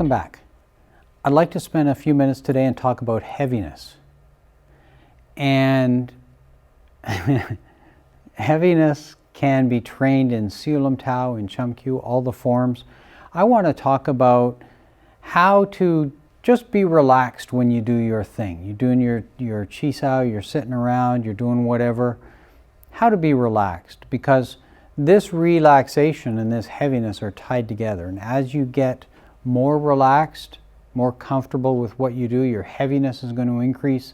Welcome back. I'd like to spend a few minutes today and talk about heaviness. And heaviness can be trained in Siulam Tao, in Chum Kiu, all the forms. I want to talk about how to just be relaxed when you do your thing. You're doing your Chi Sao, you're sitting around, you're doing whatever. How to be relaxed, because this relaxation and this heaviness are tied together. And as you get more relaxed, more comfortable with what you do, your heaviness is going to increase.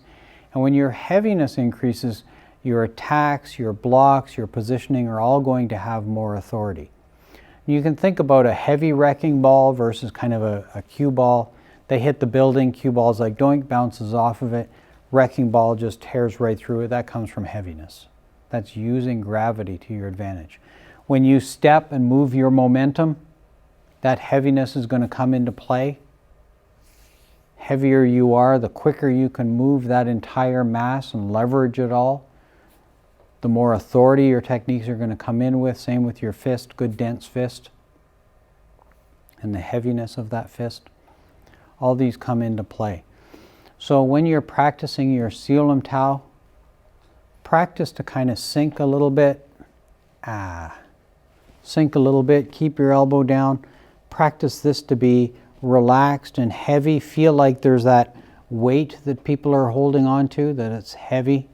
And when your heaviness increases, your attacks, your blocks, your positioning are all going to have more authority. You can think about a heavy wrecking ball versus kind of a cue ball. They hit the building, cue ball's like doink, bounces off of it. Wrecking ball just tears right through it. That comes from heaviness. That's using gravity to your advantage. When you step and move your momentum, that heaviness is going to come into play. Heavier you are, the quicker you can move that entire mass and leverage it all, the more authority your techniques are going to come in with. Same with your fist, good dense fist, and the heaviness of that fist. All these come into play. So when you're practicing your Siulam Tao, practice to kind of sink a little bit. Sink a little bit, keep your elbow down. Practice this to be relaxed and heavy. Feel like there's that weight that people are holding on to, that it's heavy,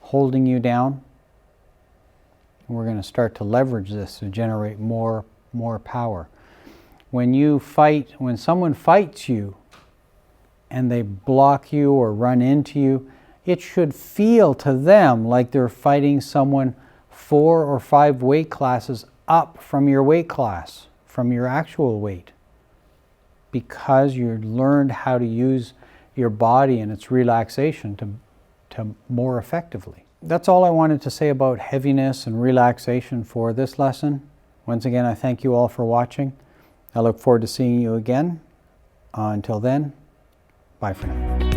holding you down. And we're going to start to leverage this to generate more power. When you fight, when someone fights you and they block you or run into you, it should feel to them like they're fighting someone 4 or 5 weight classes up from your weight class, from your actual weight, because you learned how to use your body and its relaxation to more effectively. That's all I wanted to say about heaviness and relaxation for this lesson. Once again, I thank you all for watching. I look forward to seeing you again. Until then, bye for now.